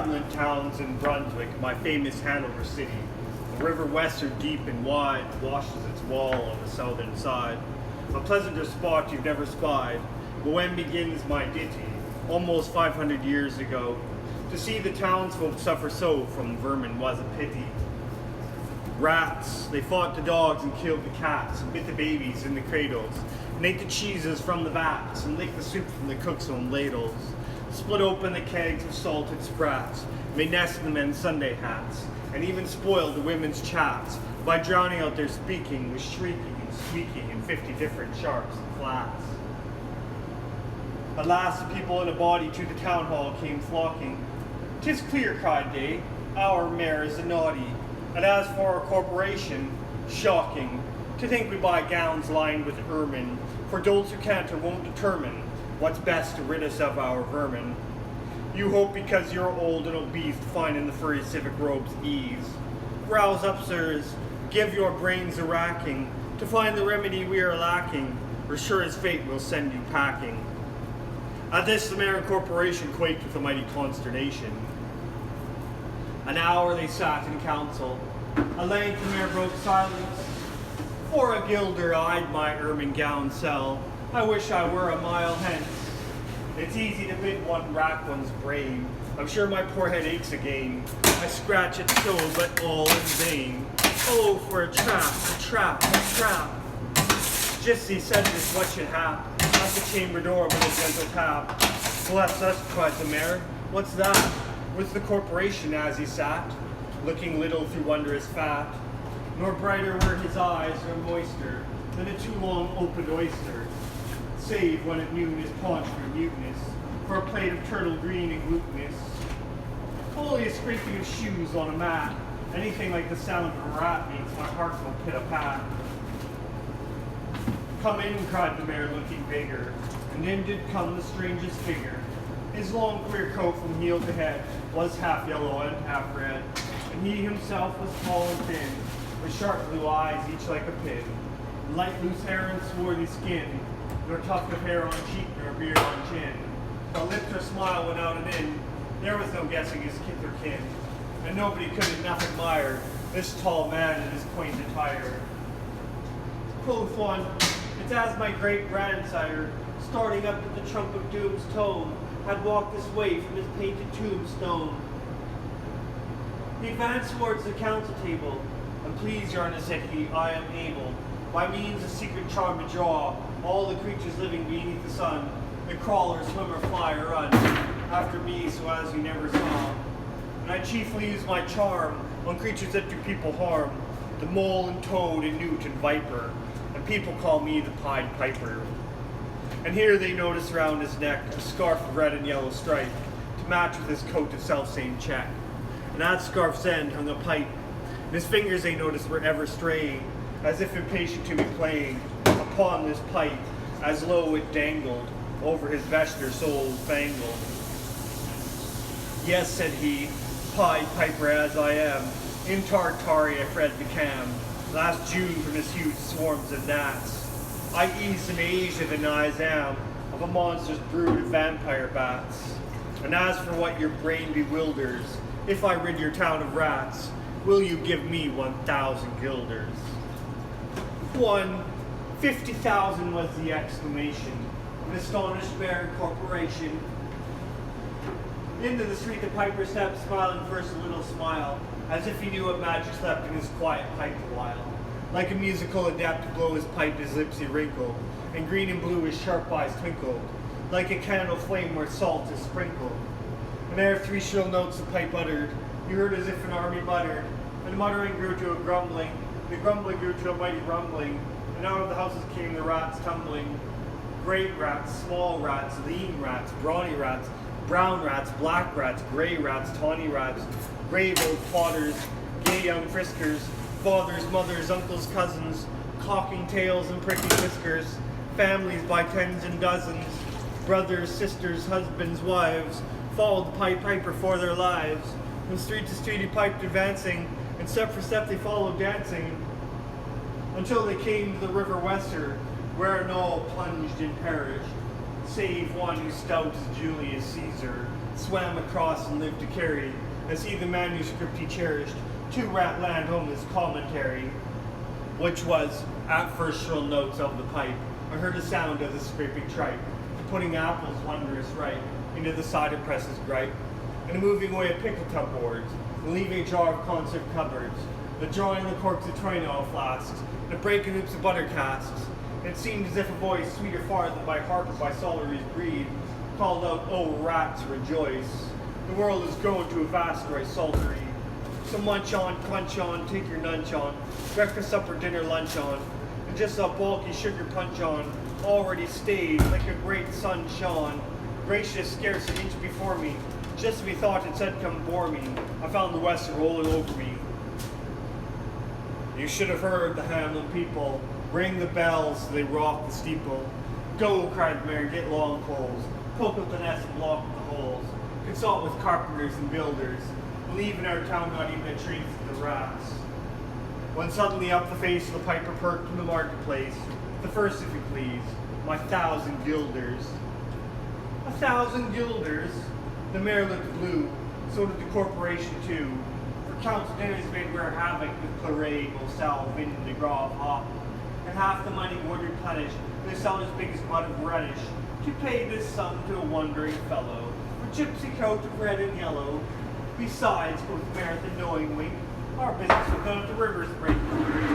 hamlet towns in Brunswick, my famous Hanover city. The river Weser, deep and wide, washes its wall on the southern side. A pleasanter spot you've never spied, but when begins my ditty, almost 500 years ago. To see the townsfolk suffer so from vermin was a pity. Rats, they fought the dogs and killed the cats, and bit the babies in the cradles, and ate the cheeses from the vats, and licked the soup from the cook's own ladles. Split open the kegs of salted sprats, made nests in the men's Sunday hats, and even spoiled the women's chats by drowning out their speaking with shrieking and squeaking in 50 different sharps and flats. At last the people in a body to the town hall came flocking. "'Tis clear," cried they, "our mayor is a naughty, and as for our corporation, shocking, to think we buy gowns lined with ermine, for dolts who can't or won't determine what's best to rid us of our vermin. You hope because you're old and obese to find in the furry civic robes ease. Rouse up, sirs, give your brains a racking, to find the remedy we are lacking, or sure as fate will send you packing." At this the mayor and corporation quaked with a mighty consternation. An hour they sat in council. At length the mayor broke silence. "For a guilder I'd my ermine gown sell. I wish I were a mile hence. It's easy to bid one rack one's brain. I'm sure my poor head aches again. I scratch it so, but all in vain. Oh, for a trap, a trap, a trap." Just as he said this, what should hap? At the chamber door with a gentle tap. "Bless us," cried the mayor. "What's that?" With the corporation as he sat, looking little through wondrous fat. Nor brighter were his eyes, nor moister, than a too long opened oyster, save when at noon his paunch grew mutinous, for a plate of turtle green and glutinous. Only a scraping of shoes on a mat, anything like the sound of a rat makes my heart go pit-a-pat. "Come in," cried the mayor, looking bigger, and in did come the strangest figure. His long queer coat from heel to head was half yellow and half red, and he himself was tall and thin, with sharp blue eyes each like a pin, light loose hair and swarthy skin, nor tuft of hair on cheek nor beard on chin. The lips or smile went out and in, there was no guessing his kith or kin, and nobody could enough admire this tall man in his quaint attire. Quoth one, "It's as my great-grandsire, starting up at the trump of doom's tone, had walked this way from his painted tombstone." He advanced towards the council table, "And please, your Honor," said he, "I am able, by means of secret charm to draw, all the creatures living beneath the sun, that crawl or swim or fly or run, after me so as you never saw. And I chiefly use my charm on creatures that do people harm, the mole and toad and newt and viper, and people call me the Pied Piper." And here they noticed round his neck a scarf of red and yellow stripe, to match with his coat of self-same check. And at scarf's end hung a pipe, and his fingers they noticed were ever straying, as if impatient to be playing upon this pipe, as low it dangled over his vesture soles bangled. "Yes," said he, "Pied Piper as I am, in Tartaria fled the Cam, last June from his huge swarms of gnats. I eased in Asia the Nizam of a monstrous brood of vampire bats. And as for what your brain bewilders, if I rid your town of rats, will you give me 1,000 guilders?" 50,000 was the exclamation of an astonished mayor and corporation. Into the street the piper stepped, smiling first a little smile, as if he knew what magic slept in his quiet pipe a while. Like a musical adept to blow his pipe, his lips he wrinkled, and green and blue his sharp eyes twinkled, like a candle flame where salt is sprinkled. And ere 3 shrill notes the pipe uttered, you heard as if an army muttered, and the muttering grew to a grumbling, the grumbling grew to a mighty rumbling, and out of the houses came the rats tumbling. Great rats, small rats, lean rats, brawny rats, brown rats, black rats, gray rats, tawny rats, grave old plotters, gay young friskers, fathers, mothers, uncles, cousins, cocking tails and prickly whiskers, families by tens and dozens, brothers, sisters, husbands, wives, followed the Pied Piper for their lives. From street to street he piped advancing, and step for step they followed dancing, until they came to the river Weser, wherein all plunged and perished, save one who stout as Julius Caesar, swam across and lived to carry, as he the manuscript he cherished, to Rat Land home his commentary, which was, at first shrill notes of the pipe, I heard a sound of the scraping tripe, putting apples wondrous ripe into the cider presses gripe, and moving away a pickle tub boards, and leaving a jar of conserve cupboards, the drawing the corks of Trino flasks, and the breaking hoops of butter casks. And it seemed as if a voice, sweeter far than by harp or by Solary's breed, called out, "Oh, rats, rejoice! The world has grown to a vast rice-saltery. So munch on, crunch on, take your nunch on, breakfast, supper, dinner, lunch on, and just a bulky sugar punch on, already stayed like a great sun shone, gracious scarce an inch before me. Just as we thought it said come bore me, I found the west rolling over me." You should have heard the Hamlin people ring the bells, they rock the steeple. "Go," cried the mayor, "get long poles, poke out the nest and block the holes. Consult with carpenters and builders. Leave in our town not even a tree for the rats." When suddenly up the face of the piper perked in the marketplace, the first, if you please, my 1,000 guilders. 1,000 guilders? The mayor looked blue, so did the corporation too. For council dinners made rare havoc with claret, Moselle, Vin de Grave, hop, and half the money would replenish the seller's biggest bud of reddish, to pay this sum to a wondering fellow, for gypsy coat of red and yellow. Besides, quoth the mayor with a knowing wink, our business will go to the river's brink.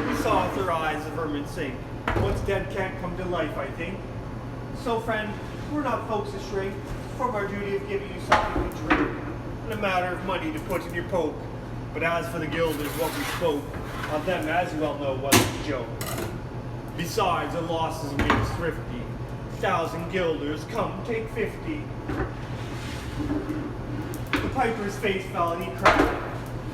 We saw with our eyes the vermin sink. What's dead can't come to life, I think. So, friend, we're not folks to shrink from our duty of giving you something to drink, and a matter of money to put in your poke. But as for the guilders, what we spoke of them, as you well know, wasn't a joke. Besides, the losses made us thrifty. 1,000 guilders, come, take 50. The piper's face fell and he cried,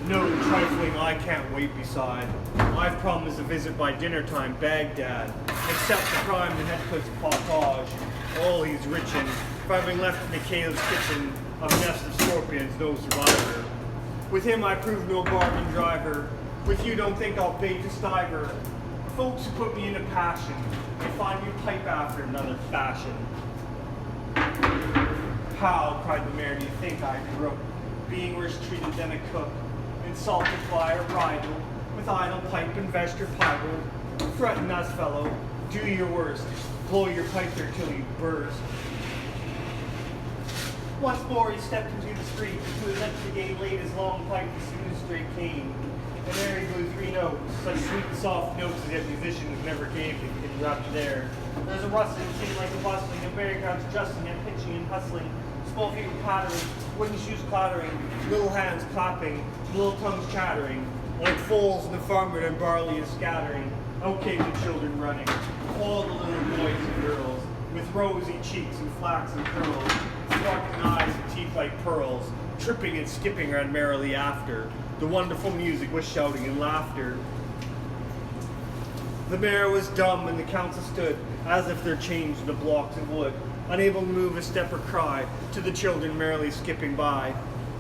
"No trifling, I can't wait beside. I've promised a visit by dinner time, Baghdad. Except the crime the Heathcliff's pottage. All he's rich in, for having left in the Caleb's kitchen of a nest of scorpions, no survivor. With him I prove no bargain driver. With you don't think I'll bait to stiver. Folks who put me in a passion, they find me pipe after another fashion." "How," cried the mayor, "do you think I brook, being worse treated than a cook, insulted by a rival, with idle pipe and vesture piebald? Threaten us, fellow, do your worst, blow your pipe there till you burst." Once more he stepped into the street, and to his lips again laid his long pipe as soon as straight came. And there he blew 3 notes, such sweet and soft notes as yet musicians never gave to interrupted air. There's a rustling, seemed like a bustling, and merry crowds adjusting and pitching and hustling, small feet pattering, wooden shoes clattering, little hands clapping, little tongues chattering, like foals in the farmyard and barley is scattering. Out came the children running, all the little boys and girls, with rosy cheeks and flaxen curls, sparkling eyes and teeth like pearls, tripping and skipping ran merrily after. The wonderful music was shouting and laughter. The mayor was dumb and the council stood, as if they're changed into blocks of wood, unable to move a step or cry, to the children merrily skipping by.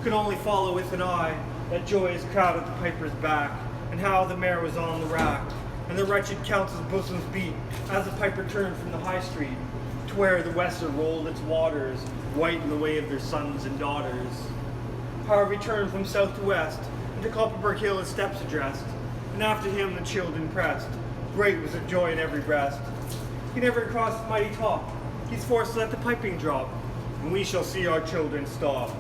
Could only follow with an eye that joyous crowd at the piper's back, and how the mayor was on the rack, and the wretched council's bosoms beat, as the piper turned from the high street, to where the Weser rolled its waters, white in the way of their sons and daughters. However, he turned from south to west, and to Copperberg Hill his steps addressed, and after him the children pressed. Great was the joy in every breast. He never crossed the mighty top, he's forced to let the piping drop, and we shall see our children stop.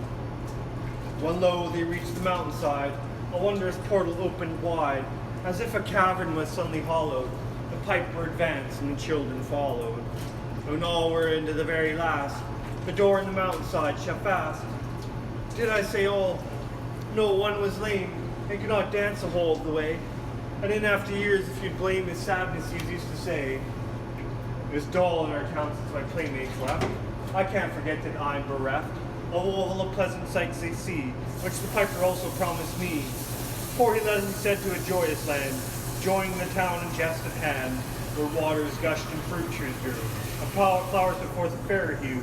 When lo, they reached the mountainside, a wondrous portal opened wide, as if a cavern was suddenly hollowed. The piper advanced, and the children followed. When all were into the very last, the door in the mountainside shut fast. Did I say all? No, one was lame, and could not dance a whole of the way. And in after years, if you'd blame his sadness, he used to say, "It was dull in our town since my playmates left. I can't forget that I'm bereft of all the pleasant sights they see, which the piper also promised me. For he led me said to a joyous land, joining the town in jest at hand, where waters gushed and fruit trees grew, and flowers put forth a fairer hue,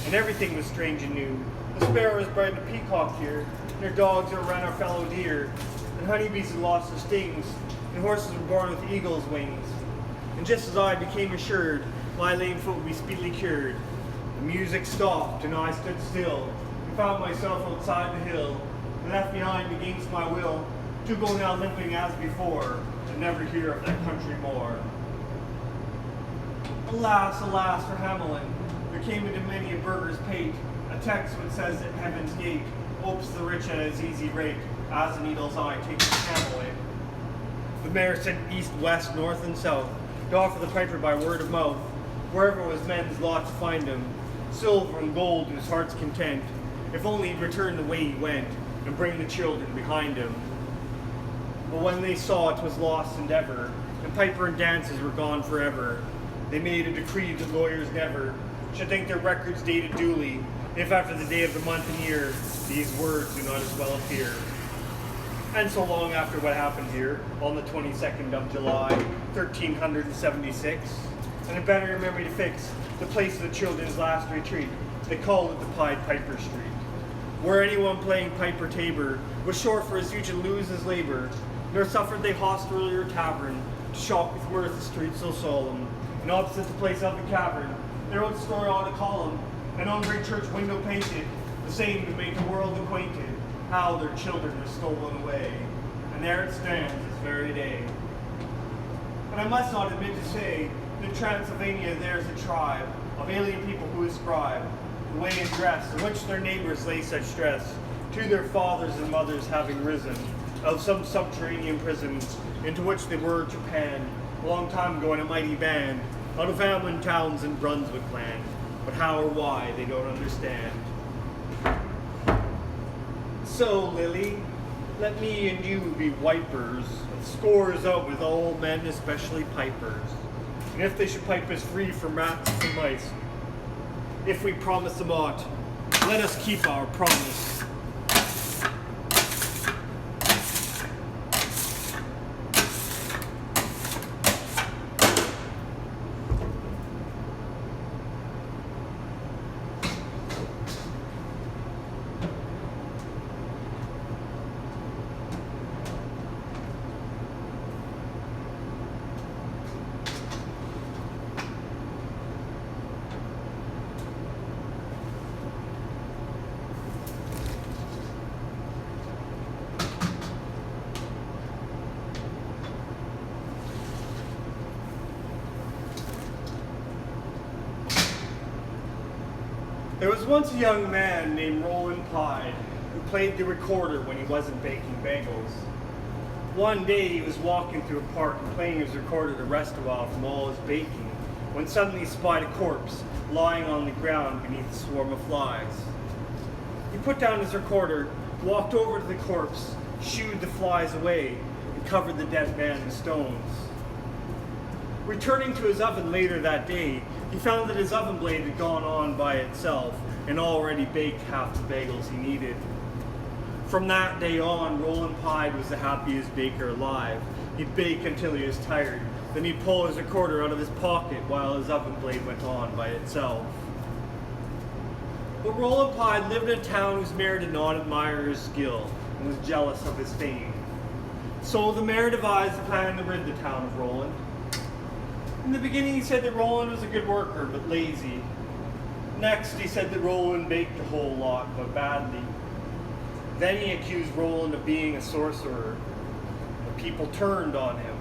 and everything was strange and new. The sparrows bred a peacock here, and their dogs overran our fellow deer, and honeybees had lost their stings, and horses were born with eagle's wings. And just as I became assured my lame foot would be speedily cured, the music stopped, and I stood still, found myself outside the hill, and left behind against my will, to go now limping as before, and never hear of that country more. Alas, alas for Hamelin, there came into many a burgher's pate a text which says that heaven's gate opes the rich at his easy rate, as a needle's eye takes the camel in. The mayor sent east, west, north, and south, to offer the piper by word of mouth, wherever it was men's lot to find him, silver and gold to his heart's content, if only he'd return the way he went, and bring the children behind him. But when they saw 'twas lost endeavor, and piper and dances were gone forever, they made a decree that lawyers never should think their records dated duly, if after the day of the month and year, these words do not as well appear. And so long after what happened here, on the 22nd of July, 1376, and a better memory to fix, the place of the children's last retreat, they called it the Pied Piper Street, where anyone playing pipe or tabor was sure for his future lose his labor, nor suffered they hostelry or tavern to shock with mirth the street so solemn, and opposite the place of the cavern, their own story on a column, and on great church window painted, the same to make the world acquainted, how their children were stolen away, and there it stands this very day. And I must not admit to say, that in Transylvania there's a tribe of alien people who ascribe the way and dress in which their neighbors lay such stress to their fathers and mothers having risen of some subterranean prison into which they were Japan, a long time ago in a mighty band, out of Hamlin towns in Brunswick land, but how or why they don't understand. So, Lily, let me and you be wipers, and scores out with all men, especially pipers. And if they should pipe us free from rats and mice, if we promise them aught, let us keep our promise. There was once a young man named Roland Pied who played the recorder when he wasn't baking bagels. One day he was walking through a park and playing his recorder to rest a while from all his baking, when suddenly he spied a corpse lying on the ground beneath a swarm of flies. He put down his recorder, walked over to the corpse, shooed the flies away, and covered the dead man in stones. Returning to his oven later that day, he found that his oven blade had gone on by itself and already baked half the bagels he needed. From that day on, Roland Pied was the happiest baker alive. He'd bake until he was tired, then he'd pull his recorder out of his pocket while his oven blade went on by itself. But Roland Pied lived in a town whose mayor did not admire his skill and was jealous of his fame. So the mayor devised a plan to rid the town of Roland. In the beginning, he said that Roland was a good worker, but lazy. Next, he said that Roland baked a whole lot, but badly. Then he accused Roland of being a sorcerer. The people turned on him.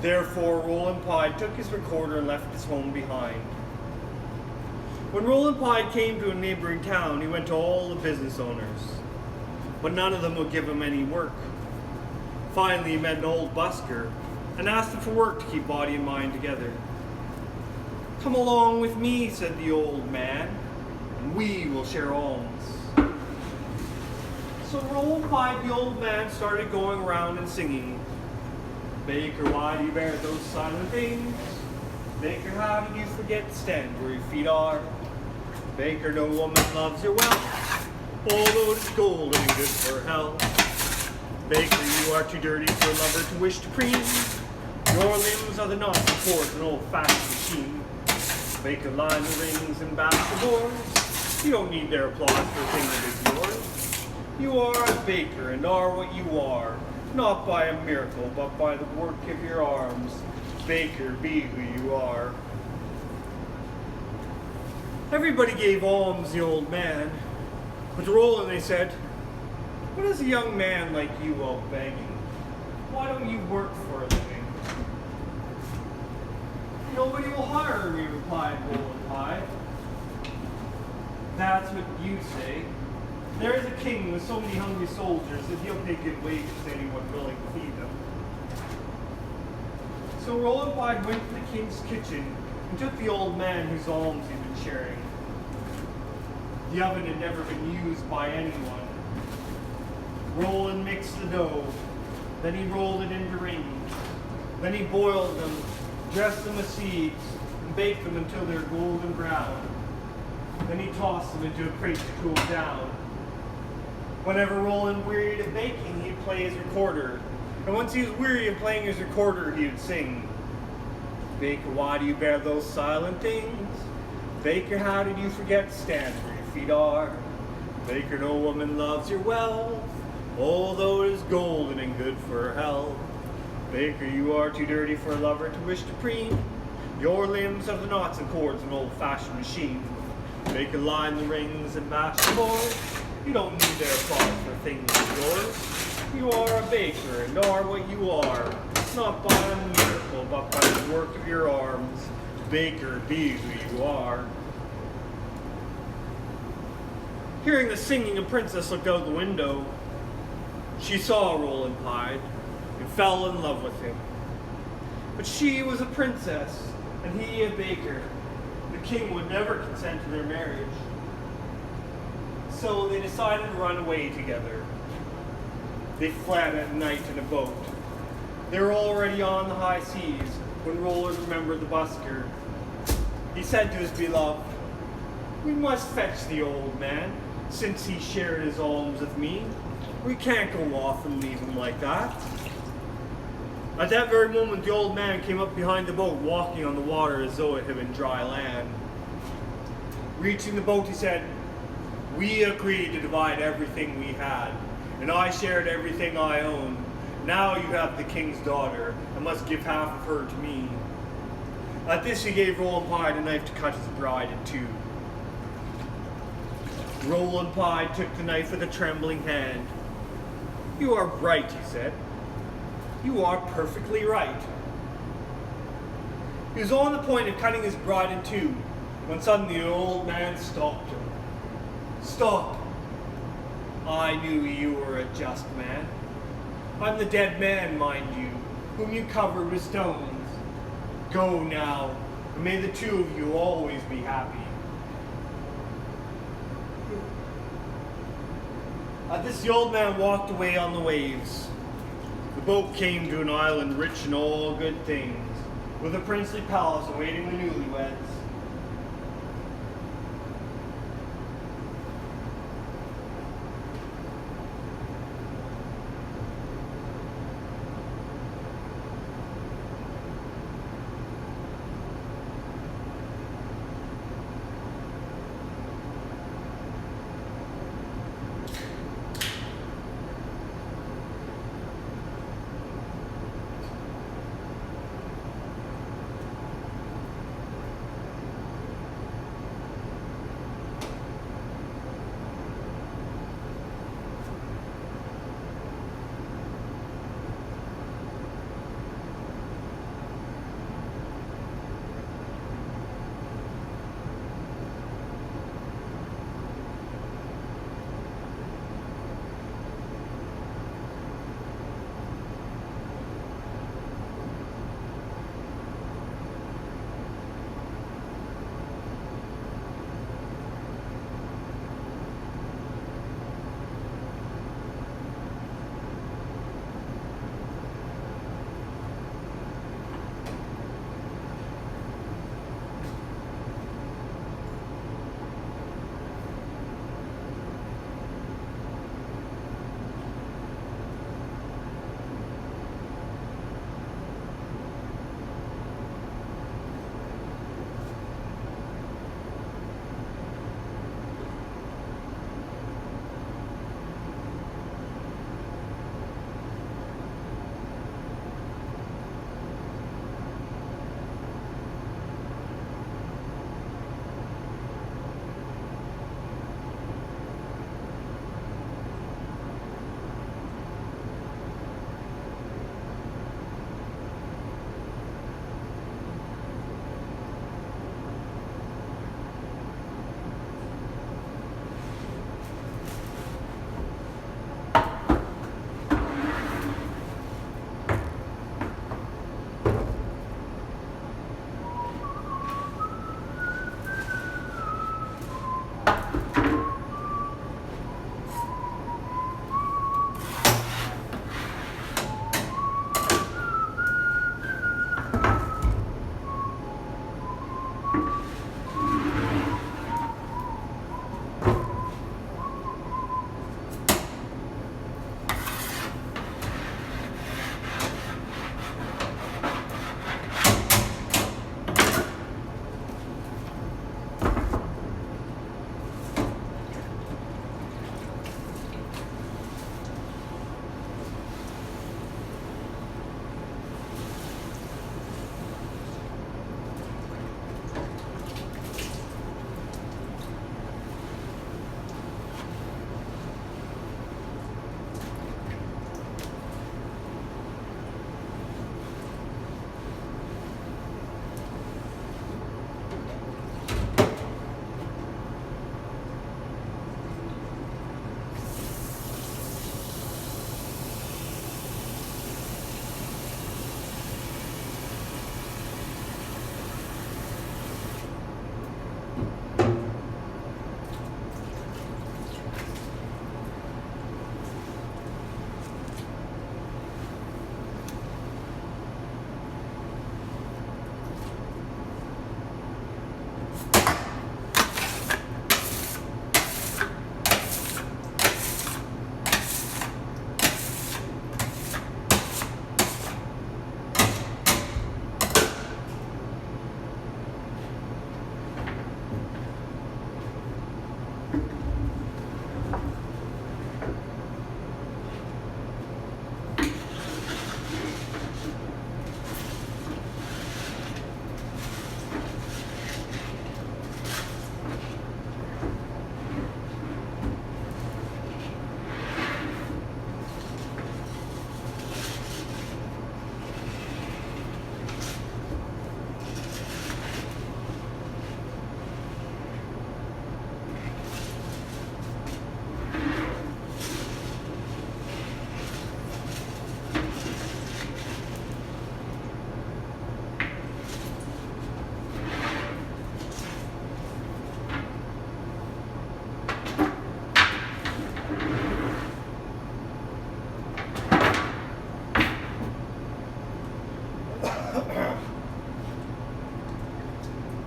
Therefore, Roland Pied took his recorder and left his home behind. When Roland Pied came to a neighboring town, he went to all the business owners, but none of them would give him any work. Finally, he met an old busker and asked him for work to keep body and mind together. "Come along with me," said the old man, "and we will share alms." So Roland Pied, the old man, started going around and singing, "Baker, why do you bear those silent things? Baker, how did you forget to stand where your feet are? Baker, no woman loves your wealth, although it's golden and good for her health. Baker, you are too dirty for a lover to wish to preen. Your limbs are the not support an old-fashioned machine. Baker, line the rings and bash the doors. You don't need their applause for a thing that is yours. You are a baker and are what you are, not by a miracle, but by the work of your arms. Baker, be who you are." Everybody gave alms the old man, But to Roland they said, "What does a young man like you out begging? Why don't you work for a living?" "Nobody will hire me," replied Roland Pye. "That's what you say. There is a king with so many hungry soldiers that he'll pay good wages to anyone willing to feed them." So Roland Pye went to the king's kitchen and took the old man whose alms he'd been sharing. The oven had never been used by anyone. Roland mixed the dough, then he rolled it into rings. Then he boiled them, dressed them with seeds, and baked them until they were golden brown. Then he tossed them into a crate to cool down. Whenever Roland wearied of baking, he'd play his recorder. And once he was weary of playing his recorder, he would sing, "Baker, why do you bear those silent things? Baker, how did you forget to stand where your feet are? Baker, no woman loves your wealth, although it is golden and good for her health. Baker, you are too dirty for a lover to wish to preen. Your limbs have the knots and cords of an old-fashioned machine. Baker, line the rings and mash the boards. You don't need their applause for things like yours. You are a baker and are what you are, not by a miracle, but by the work of your arms. Baker, be who you are." Hearing the singing, a princess looked out the window. She saw Roland Pye and fell in love with him. But she was a princess, and he a baker. The king would never consent to their marriage. So they decided to run away together. They fled at night in a boat. They were already on the high seas when Roland remembered the busker. He said to his beloved, "We must fetch the old man, since he shared his alms with me. We can't go off and leave him like that." At that very moment, the old man came up behind the boat, walking on the water as though it had been dry land. Reaching the boat, he said, "We agreed to divide everything we had, and I shared everything I owned. Now you have the king's daughter, and must give half of her to me." At this, he gave Roland Pye the knife to cut his bride in two. Roland Pye took the knife with a trembling hand. "You are right," he said. "You are perfectly right." He was on the point of cutting his bride in two, when suddenly the old man stopped him. "Stop. I knew you were a just man. I'm the dead man, mind you, whom you covered with stones. Go now, and may the two of you always be happy." At this, the old man walked away on the waves. The boat came to an island rich in all good things, with a princely palace awaiting the newlyweds.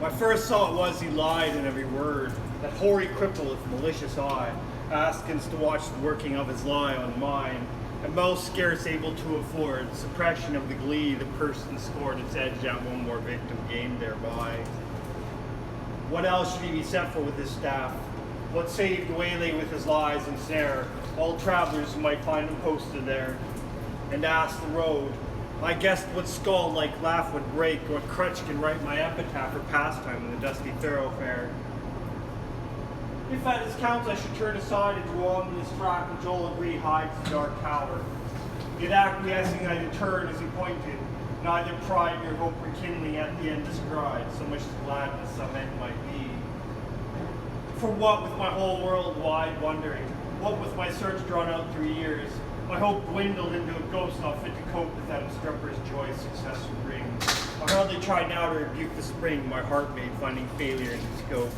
My first thought was he lied in every word, that hoary cripple with malicious eye, askance to watch the working of his lie on mine, and most scarce able to afford suppression of the glee the person scored its edge at one more victim gained thereby. What else should he be set for with his staff? What saved waylay with his lies and snare all travelers who might find him posted there? And asked the road, I guessed what skull like laugh would break, what crutch can write my epitaph or pastime in the dusty thoroughfare. If at his counsel I should turn aside and draw on this track which all agree hides the dark tower, yet acquiescing I deterred as he pointed, neither pride nor hope rekindling at the end descried, so much as gladness some end might be. For what with my whole world wide wondering, what with my search drawn out through years, my hope dwindled into a ghost not fit to cope with that obstreperous joy success would bring. I hardly tried now to rebuke the spring my heart made finding failure in its scope.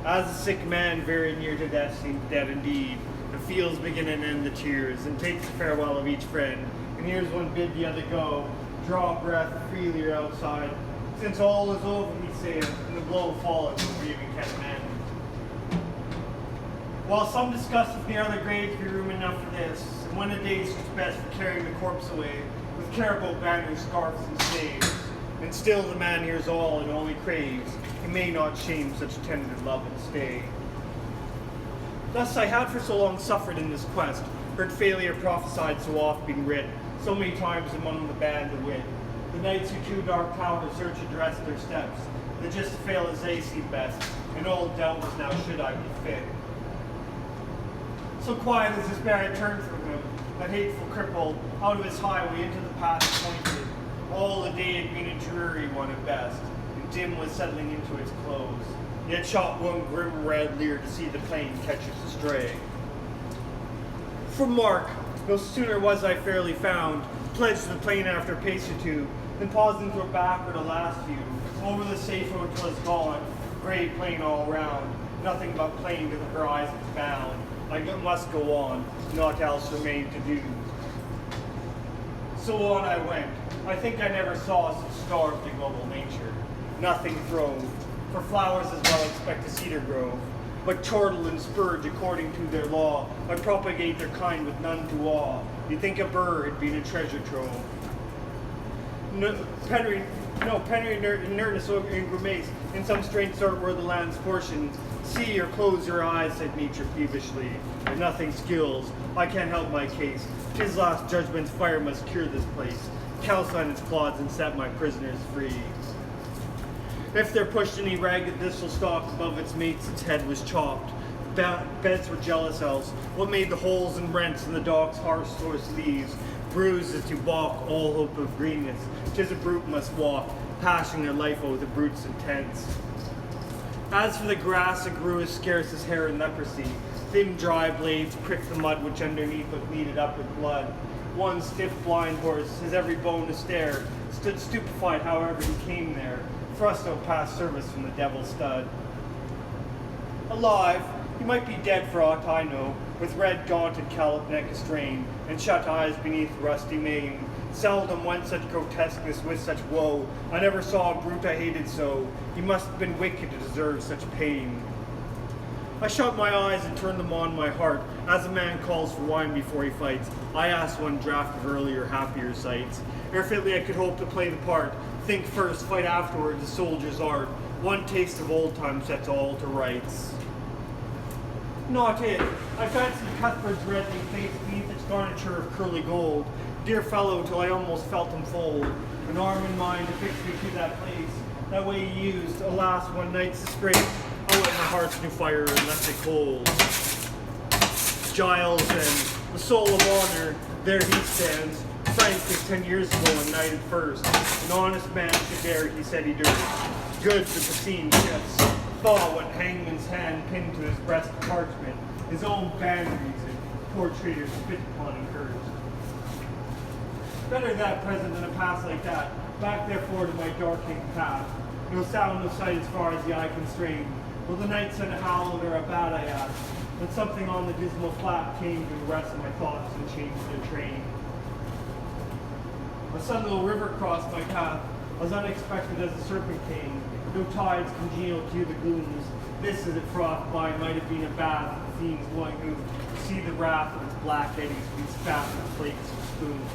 As a sick man very near to death seems dead indeed, and feels begin and end the tears, and takes farewell of each friend, and hears one bid the other go, draw breath freely outside, since all is over, he saith, and the blow falleth, and grieving can mend. While some discuss if near the grave be room enough for this, and when a day suits best for carrying the corpse away, with caribou banners, scarfs, and staves, and still the man hears all, and all he craves, he may not shame such tender love and stay. Thus I had for so long suffered in this quest, heard failure prophesied so oft been writ, so many times among the band of wit. The knights who to dark tower search address their steps, that just to fail as they see best, and all doubt was now should I be fit. So quiet as despair had turned from him, that hateful cripple, out of his highway into the path appointed. All the day had been a dreary one at best, and dim was settling into its close. Yet shot one grim red leer to see the plain catch its stray. For mark, no sooner was I fairly found, pledged to the plain after a pace or two, then pausing to a backward a last view, over the safe road 'twas gone, grey plain all round, nothing but plain to the horizon's bound. I must go on, naught else remained to do. So on I went. I think I never saw such starved ignoble nature. Nothing throve, for flowers as well expect a cedar grove, but chortle and spurge according to their law, I propagate their kind with none to awe. You think a bird being a treasure trove. Penry, inertness and grimace, in some strange sort were the land's portion. See or close your eyes, said nature peevishly, and nothing skills. I can't help my case. 'Tis last judgment's fire must cure this place, calcine its clods and set my prisoners free. If there pushed any ragged thistle stalk above its mates, its head was chopped. Beds were jealous else. What made the holes and rents in the dog's harsh source leaves? Bruised as to balk all hope of greenness. 'Tis a brute must walk, passing their life over the brute's intents. As for the grass, it grew as scarce as hair in leprosy. Thin, dry blades pricked the mud which underneath looked kneaded up with blood. One stiff, blind horse, his every bone a stare, stood stupefied however he came there, thrust no past service from the devil's stud. Alive, he might be dead for aught I know, with red gaunted callop neck astrain, and shut eyes beneath rusty mane. Seldom went such grotesqueness with such woe. I never saw a brute I hated so. He must have been wicked to deserve such pain. I shut my eyes and turned them on my heart. As a man calls for wine before he fights, I asked one draught of earlier, happier sights. Ere fitly I could hope to play the part. Think first, fight afterward, the soldier's art. One taste of old time sets all to rights. Not it. I fancied Cuthbert's reddening face beneath its garniture of curly gold. Dear fellow, till I almost felt him fold. An arm in mine to fix me to that place. That way he used, alas, one night's disgrace. I'll let my heart's new fire and left it cold. Giles, then, the soul of honor, there he stands. Frank as 10 years ago and knighted first. An honest man should dare, he said he durst. Good for the scene shifts. Thaw what hangman's hand pinned to his breast parchment. His own band reason, poor traitor spit upon and cursed. Better that present than a pass like that. Back therefore to my darkening path. No sound, no sight as far as the eye can strain. Will the night send a howl or a bat, I asked. Then something on the dismal flat came to the rest of my thoughts and changed their train. A sudden little river crossed my path, as unexpected as the serpent came. No tides congenial to the glooms. This, as it frothed by, might have been a bath of the fiend's glowing hoof, to see the wrath of its black eddies with its fastened flakes of spoons.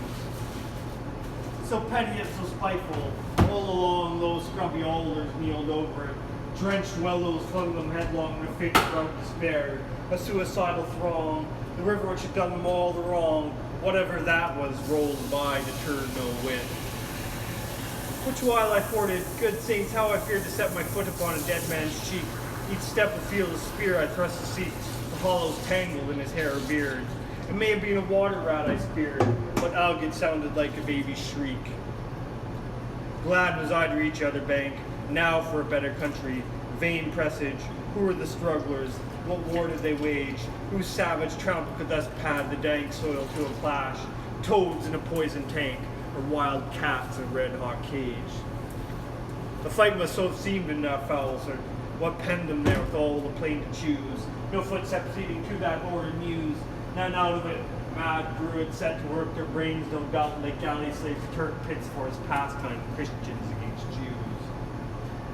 So petty yet so spiteful, all along those scrubby alders kneeled over it. Drenched willows flung them headlong in a fit of despair. A suicidal throng, the river which had done them all the wrong, whatever that was, rolled by, deterred no whit. Which while I forded, good saints, how I feared to set my foot upon a dead man's cheek. Each step a field of spear I thrust to seek, the hollows tangled in his hair or beard. It may have been a water rat I speared, but ugh, it sounded like a baby's shriek. Glad was I to reach other bank, now for a better country. Vain presage, who were the strugglers? What war did they wage? Whose savage trample could thus pad the dank soil to a plash? Toads in a poison tank, or wild cats in a red-hot cage. The fight must so have seemed in that foul sir. What penned them there with all the plain to choose? No footsteps leading to that ordered muse. None out of it, mad druids set to work their brains, no doubt, like galley slaves Turk pits for his pastime, Christians against Jews.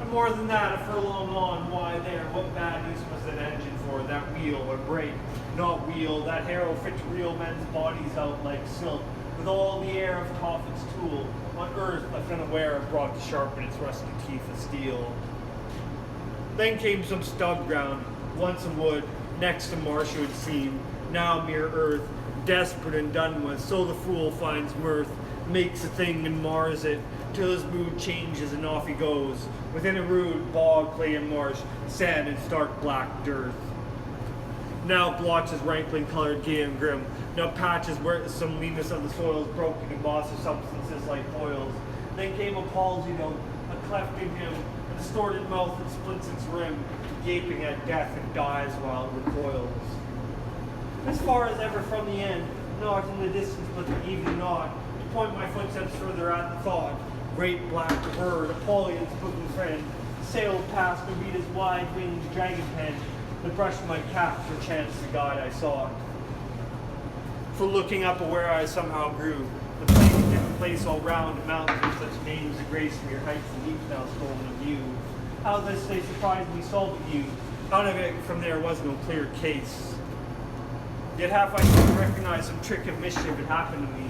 And more than that, a furlong on, why there, what bad use was that engine for, that wheel or brake, not wheel, that harrow fit to reel men's bodies out like silk, with all the air of Tophet's tool, on earth left unaware brought to sharpen its rusty teeth of steel. Then came some stub ground, once a wood, next a marsh it would seem, now mere earth, desperate and done with, so the fool finds mirth, makes a thing and mars it, till his mood changes and off he goes, within a rude bog, clay and marsh, sand and stark black dearth. Now blotches rankling colored gay and grim, now patches where some leanness of the soil is broken in mossy substances like oils. Then came a palsy note, a cleft in him, a distorted mouth that splits its rim, gaping at death and dies while it recoils. As far as ever from the end, not in the distance but the evening nod, to point my footsteps further at the thought, great black bird, Apollyon's bosom friend, sailed past Novita's wide-winged dragon pen, that brushed my cap for chance the guide I sought. For looking up where I somehow grew, the place a different place all round, mountains with such names of grace mere heights and deeps now stolen of view. How this they surprised me saw the view, out of it from there was no clear case. Yet half I seemed to recognize some trick of mischief had happened to me.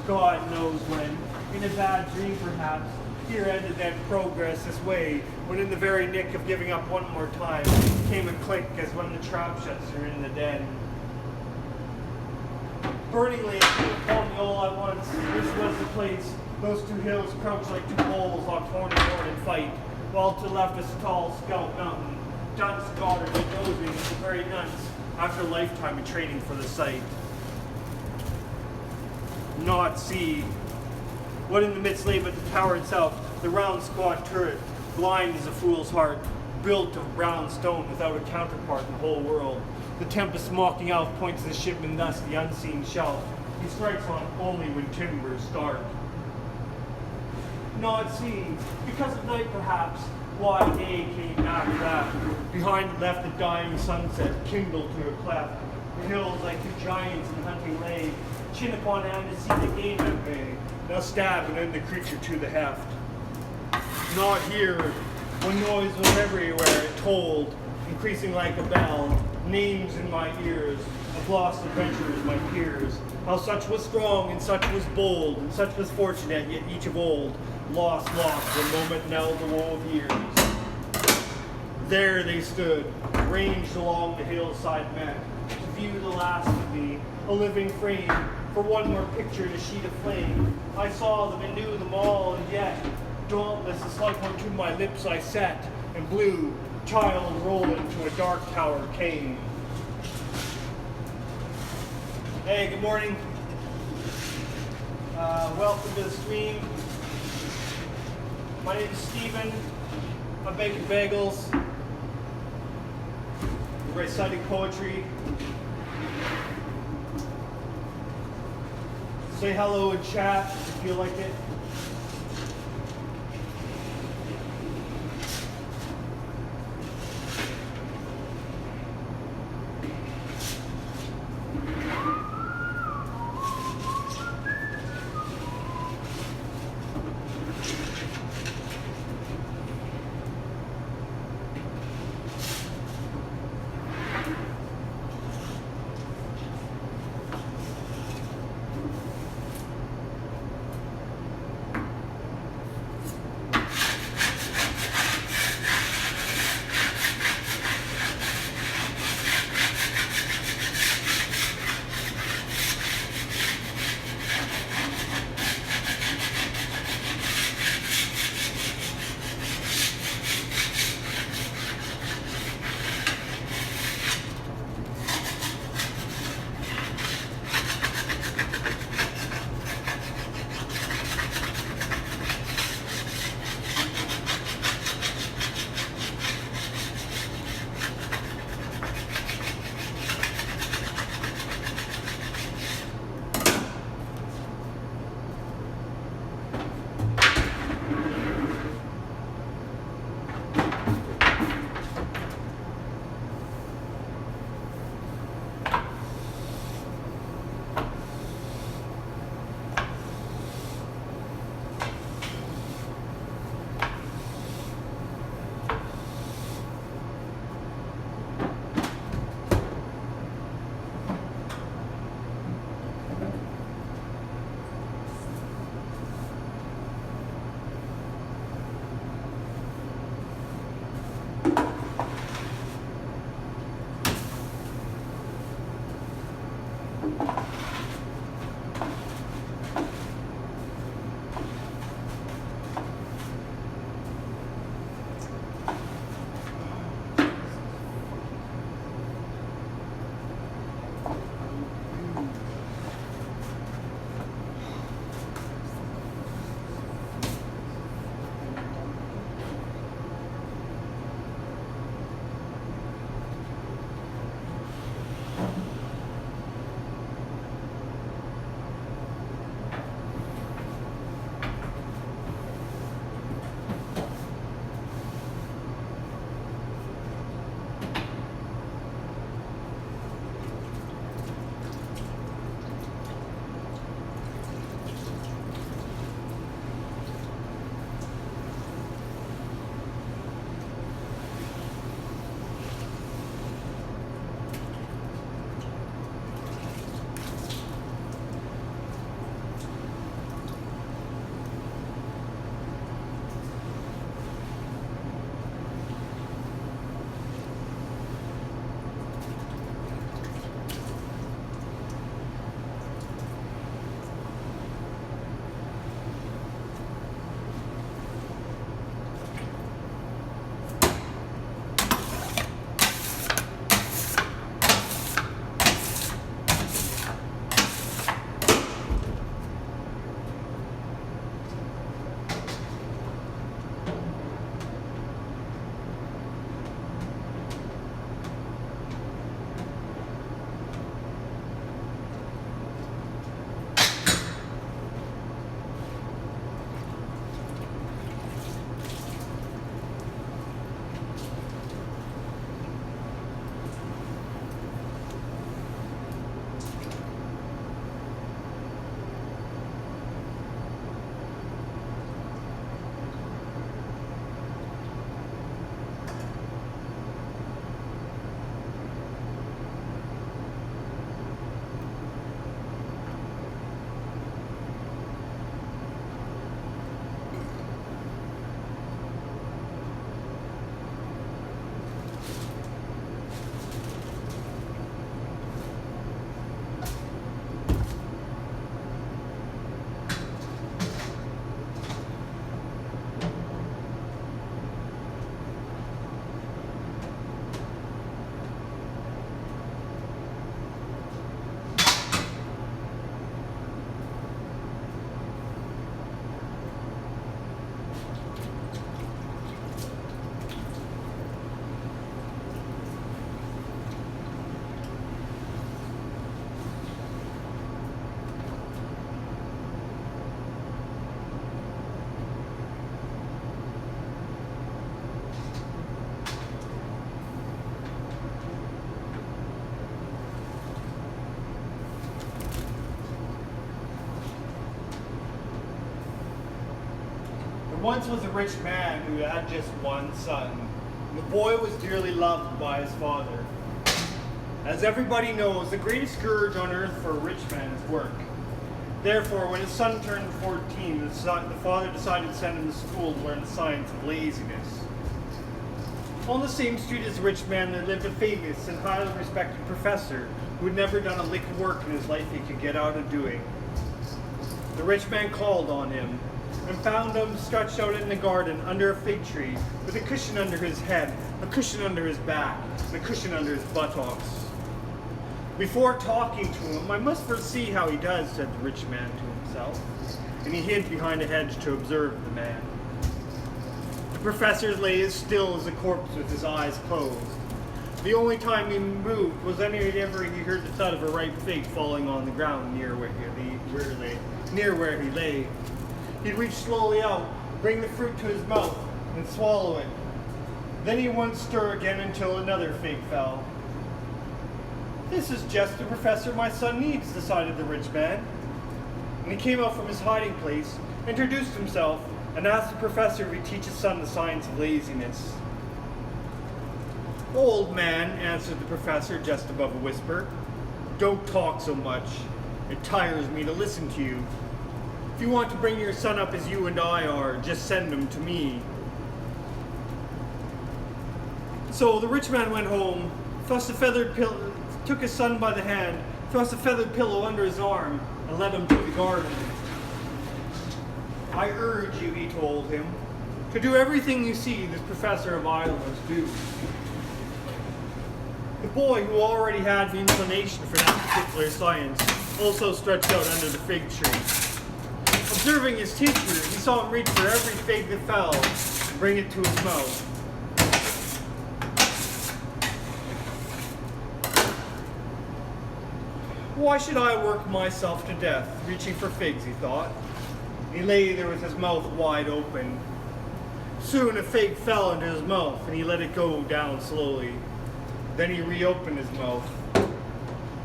God knows when, in a bad dream perhaps, here ended then progress this way, when in the very nick of giving up one more time, came a click as when the trap shuts are in the den. Burningly it came upon me all at once, this was the place, those two hills crouched like two bulls locked horn and horn in fight, while to the left a tall scout mountain, dunce goddard and nosing the very nuns, after a lifetime of training for the sight. Not see what in the midst lay but the tower itself, the round squat turret, blind as a fool's heart, built of brown stone without a counterpart in the whole world. The tempest mocking out points the shipman thus the unseen shelf. He strikes on only when timbers start. Not seen, because of night perhaps, why day came after that. Behind it left the dying sunset, kindled to a cleft. The hills like two giants in hunting lay, chin upon hand to see the game at bay. Now stab and end the creature to the heft. Not here, when noise was everywhere, it told, increasing like a bell, names in my ears, of lost adventurers, my peers. How such was strong, and such was bold, and such was fortunate, yet each of old, lost, the moment knelled the woe of years. There they stood, ranged along the hillside met, to view the last of me, a living frame, for one more picture in a sheet of flame. I saw them and knew them all, and yet, dauntless, a slight one to my lips I set, and blew, child rolling to a dark tower came. Hey, good morning. Welcome to the stream. My name is Steven. I'm baking bagels. We're reciting poetry. Say hello in chat if you feel like it. once was a rich man who had just one son. The boy was dearly loved by his father. As everybody knows, the greatest scourge on earth for a rich man is work. Therefore, when his son turned 14, the father decided to send him to school to learn the science of laziness. On the same street as the rich man, there lived a famous and highly respected professor who had never done a lick of work in his life he could get out of doing. The rich man called on him and found him stretched out in the garden under a fig tree with a cushion under his head, a cushion under his back, and a cushion under his buttocks. Before talking to him, I must first see how he does, said the rich man to himself, and he hid behind a hedge to observe the man. The professor lay as still as a corpse with his eyes closed. The only time he moved was whenever he heard the thud of a ripe fig falling on the ground near where he lay. He'd reach slowly out, bring the fruit to his mouth, and swallow it. Then he wouldn't stir again until another fig fell. This is just the professor my son needs, decided the rich man. And he came out from his hiding place, introduced himself, and asked the professor if he'd teach his son the science of laziness. Old man, answered the professor just above a whisper, don't talk so much. It tires me to listen to you. If you want to bring your son up as you and I are, just send him to me. So the rich man went home, took his son by the hand, thrust a feathered pillow under his arm, and led him to the garden. I urge you, he told him, to do everything you see this professor of idleness do. The boy, who already had the inclination for that particular science, also stretched out under the fig tree. Observing his teacher, he saw him reach for every fig that fell and bring it to his mouth. Why should I work myself to death, reaching for figs, he thought. He lay there with his mouth wide open. Soon a fig fell into his mouth, and he let it go down slowly. Then he reopened his mouth.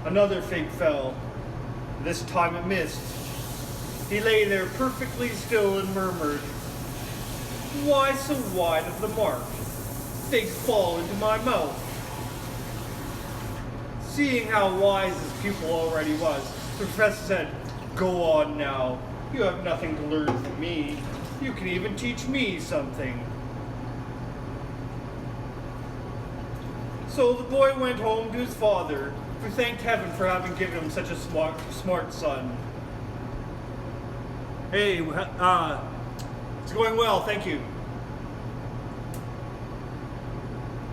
Another fig fell. This time it missed. He lay there perfectly still and murmured, "Why so wide of the mark? Figs fall into my mouth." Seeing how wise his pupil already was, the professor said, "Go on now. You have nothing to learn from me. You can even teach me something." So the boy went home to his father, who thanked heaven for having given him such a smart son. Hey, it's going well, thank you.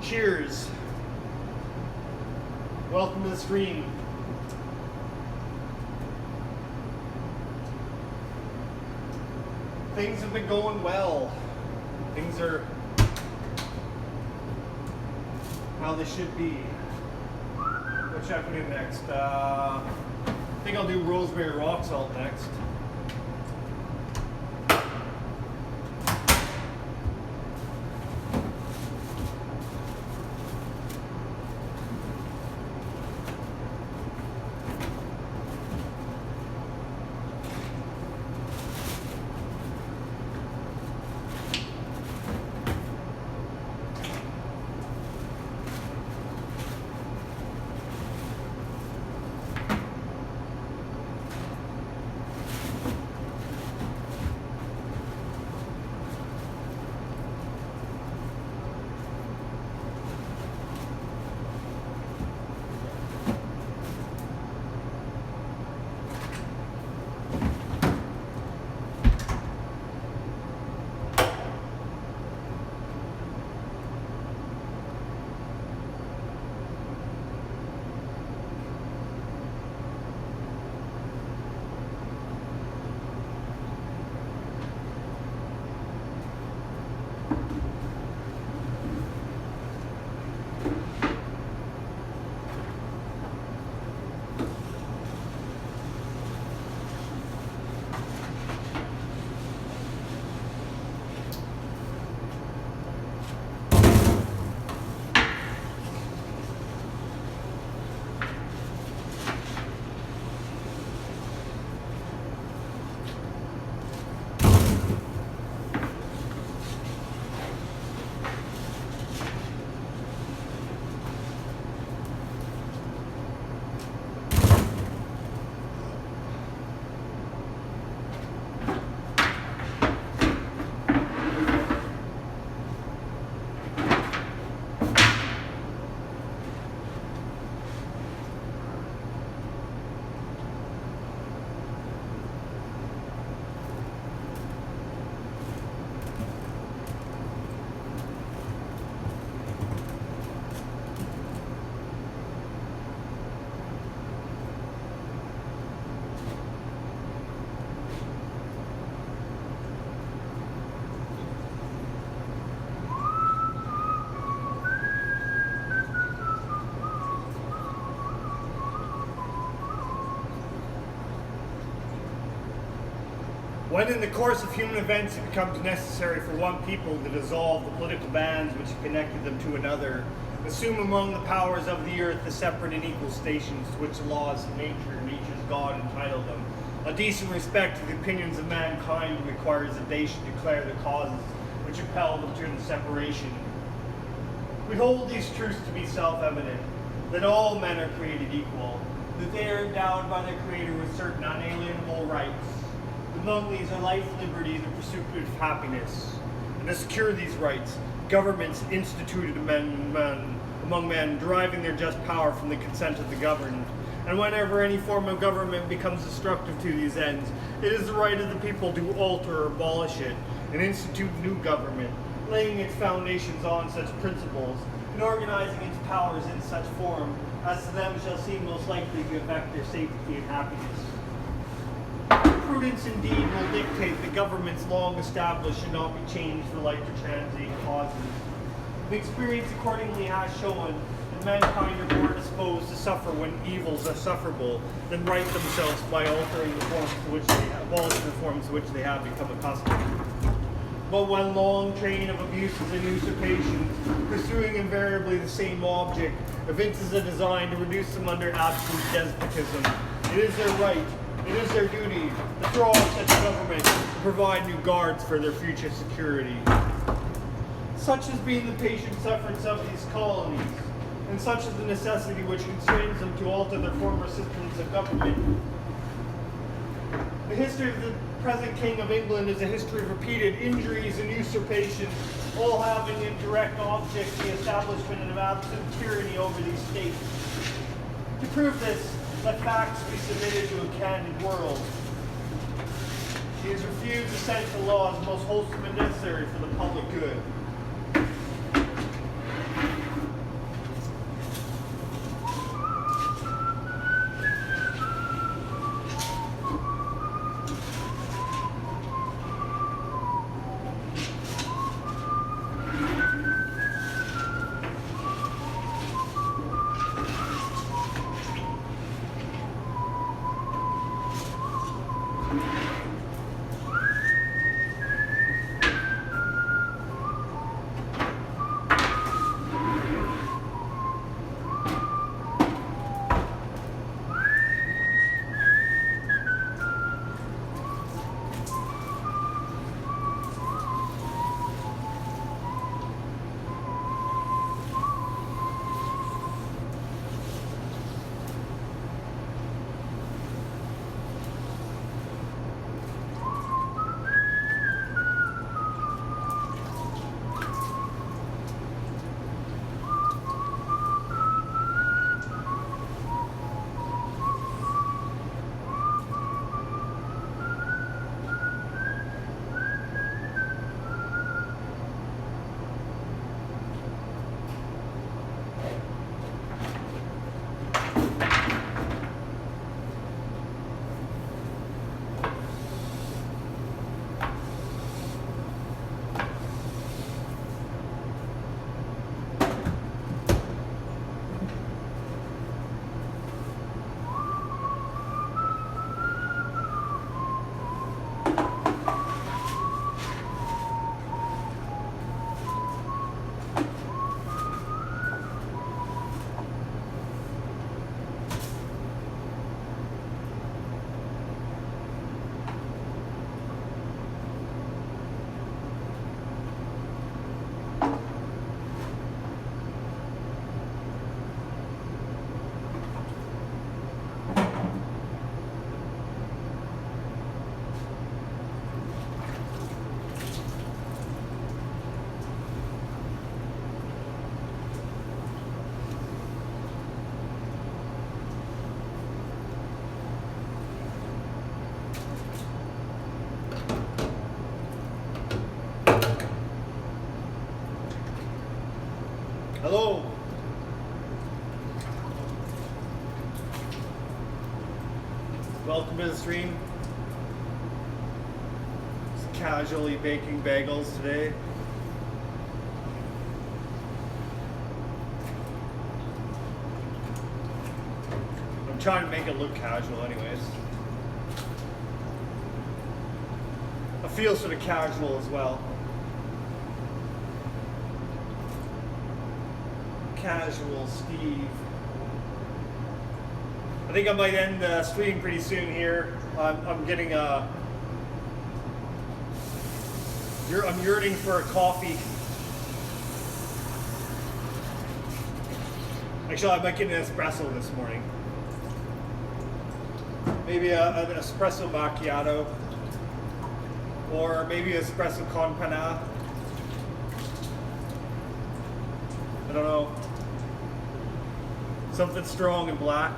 Cheers. Welcome to the stream. Things have been going well. Things are how they should be. What should I put in next? I think I'll do rosemary rock salt next. When in the course of human events it becomes necessary for one people to dissolve the political bands which connected them to another, assume among the powers of the earth the separate and equal stations to which the laws of nature and nature's God entitle them, a decent respect to the opinions of mankind requires that they should declare the causes which impel them to the separation. We hold these truths to be self-evident, that all men are created equal, that they are endowed by their Creator with certain unalienable rights. Among these are life, liberty, and the pursuit of happiness. And to secure these rights, governments instituted among men, deriving their just power from the consent of the governed. And whenever any form of government becomes destructive to these ends, it is the right of the people to alter or abolish it, and institute new government, laying its foundations on such principles, and organizing its powers in such form as to them shall seem most likely to affect their safety and happiness. Prudence indeed will dictate that governments long established should not be changed for light or transient causes. And experience accordingly has shown that mankind are more disposed to suffer when evils are sufferable than right themselves by altering the forms to which they have become accustomed. But one long train of abuses and usurpations, pursuing invariably the same object, evinces a design to reduce them under absolute despotism. It is their right, it is their duty, to throw off such government and provide new guards for their future security. Such has been the patient sufferance of these colonies, and such is the necessity which constrains them to alter their former systems of government. The history of the present King of England is a history of repeated injuries and usurpations, all having in direct object the establishment of absolute tyranny over these states. To prove this, let facts be submitted to a candid world. He has refused essential laws most wholesome and necessary for the public good. Hello. Welcome to the stream. Just casually baking bagels today. I'm trying to make it look casual anyways. feel sort of casual as well. Casual Steve. I think I might end the stream pretty soon here. I'm getting I'm yearning for a coffee. Actually, I might get an espresso this morning. Maybe an espresso macchiato, or maybe espresso con panna. I don't know. Something strong and black.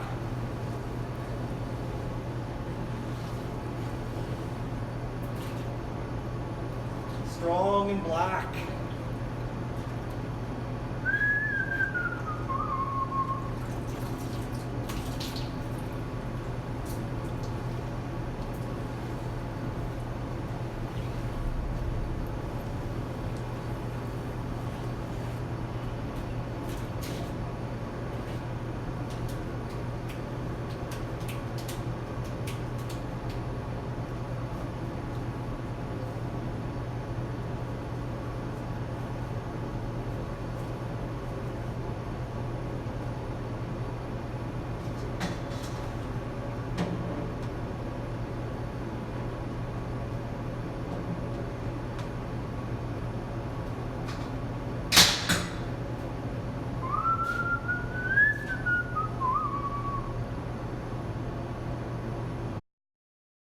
Strong and black.